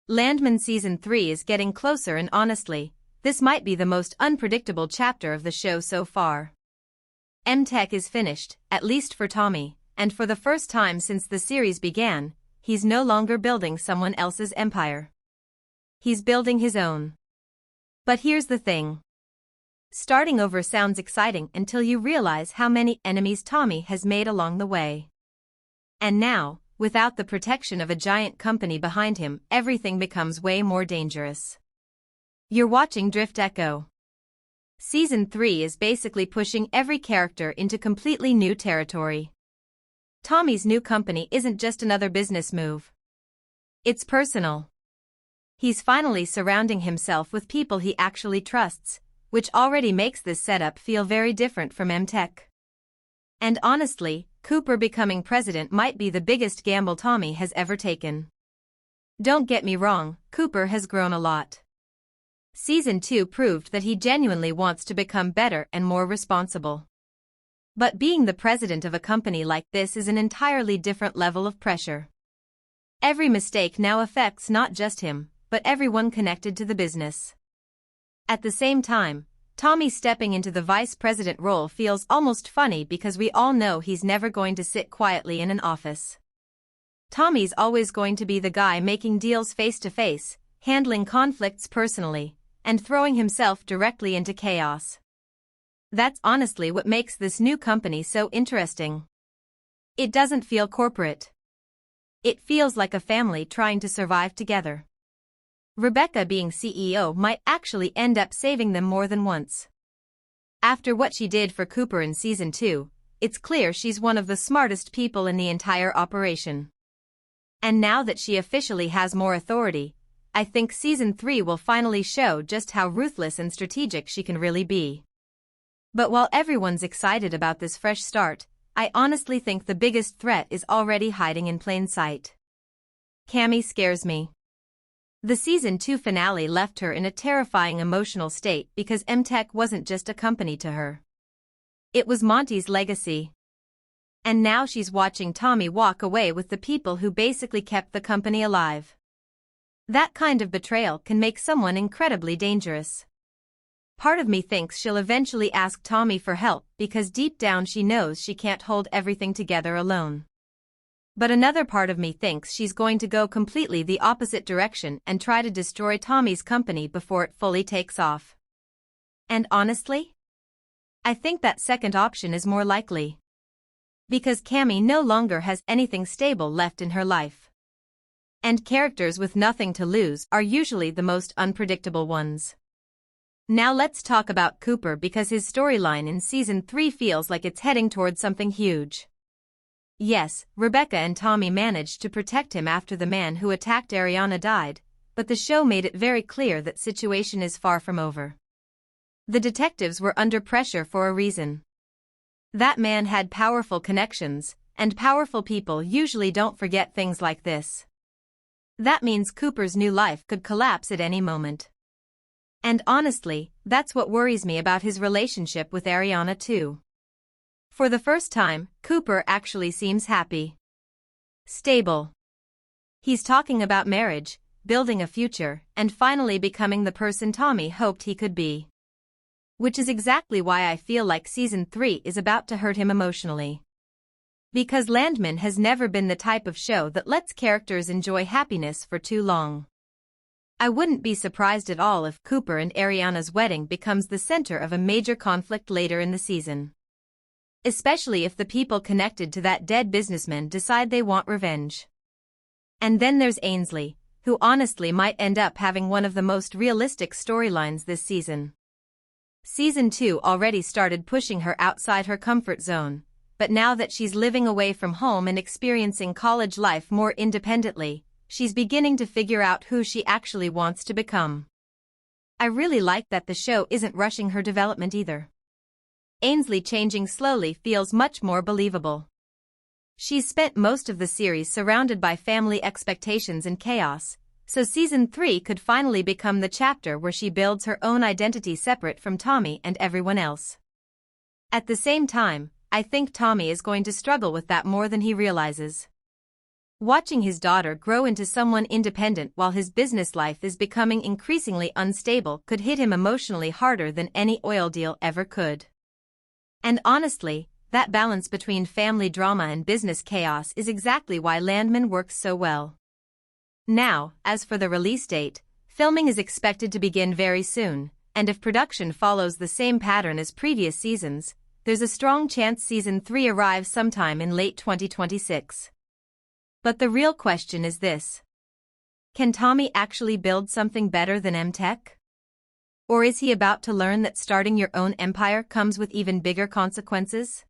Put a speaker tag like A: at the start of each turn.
A: Landman Season 3 is getting closer and honestly, this might be the most unpredictable chapter of the show so far. M-Tech is finished, at least for Tommy, and for the first time since the series began, he's no longer building someone else's empire. He's building his own. But here's the thing. Starting over sounds exciting until you realize how many enemies Tommy has made along the way. And now, without the protection of a giant company behind him, everything becomes way more dangerous. You're watching DriftEcho. Season 3 is basically pushing every character into completely new territory. Tommy's new company isn't just another business move. It's personal. He's finally surrounding himself with people he actually trusts, which already makes this setup feel very different from M-Tech. And honestly, Cooper becoming president might be the biggest gamble Tommy has ever taken. Don't get me wrong, Cooper has grown a lot. Season 2 proved that he genuinely wants to become better and more responsible. But being the president of a company like this is an entirely different level of pressure. Every mistake now affects not just him, but everyone connected to the business. At the same time, Tommy stepping into the vice president role feels almost funny because we all know he's never going to sit quietly in an office. Tommy's always going to be the guy making deals face to face, handling conflicts personally, and throwing himself directly into chaos. That's honestly what makes this new company so interesting. It doesn't feel corporate. It feels like a family trying to survive together. Rebecca being CEO might actually end up saving them more than once. After what she did for Cooper in Season 2, it's clear she's one of the smartest people in the entire operation. And now that she officially has more authority, I think Season 3 will finally show just how ruthless and strategic she can really be. But while everyone's excited about this fresh start, I honestly think the biggest threat is already hiding in plain sight. Cammy scares me. The Season 2 finale left her in a terrifying emotional state because M-Tech wasn't just a company to her. It was Monty's legacy. And now she's watching Tommy walk away with the people who basically kept the company alive. That kind of betrayal can make someone incredibly dangerous. Part of me thinks she'll eventually ask Tommy for help because deep down she knows she can't hold everything together alone. But another part of me thinks she's going to go completely the opposite direction and try to destroy Tommy's company before it fully takes off. And honestly, I think that second option is more likely. Because Cammy no longer has anything stable left in her life. And characters with nothing to lose are usually the most unpredictable ones. Now let's talk about Cooper because his storyline in Season 3 feels like it's heading towards something huge. Yes, Rebecca and Tommy managed to protect him after the man who attacked Ariana died, but the show made it very clear that situation is far from over. The detectives were under pressure for a reason. That man had powerful connections, and powerful people usually don't forget things like this. That means Cooper's new life could collapse at any moment. And honestly, that's what worries me about his relationship with Ariana too. For the first time, Cooper actually seems happy. Stable. He's talking about marriage, building a future, and finally becoming the person Tommy hoped he could be. Which is exactly why I feel like Season 3 is about to hurt him emotionally. Because Landman has never been the type of show that lets characters enjoy happiness for too long. I wouldn't be surprised at all if Cooper and Ariana's wedding becomes the center of a major conflict later in the season. Especially if the people connected to that dead businessman decide they want revenge. And then there's Ainsley, who honestly might end up having one of the most realistic storylines this season. Season 2 already started pushing her outside her comfort zone, but now that she's living away from home and experiencing college life more independently, she's beginning to figure out who she actually wants to become. I really like that the show isn't rushing her development either. Ainsley changing slowly feels much more believable. She's spent most of the series surrounded by family expectations and chaos, so Season 3 could finally become the chapter where she builds her own identity separate from Tommy and everyone else. At the same time, I think Tommy is going to struggle with that more than he realizes. Watching his daughter grow into someone independent while his business life is becoming increasingly unstable could hit him emotionally harder than any oil deal ever could. And honestly, that balance between family drama and business chaos is exactly why Landman works so well. Now, as for the release date, filming is expected to begin very soon, and if production follows the same pattern as previous seasons, there's a strong chance Season 3 arrives sometime in late 2026. But the real question is this. Can Tommy actually build something better than M-Tech? Or is he about to learn that starting your own empire comes with even bigger consequences?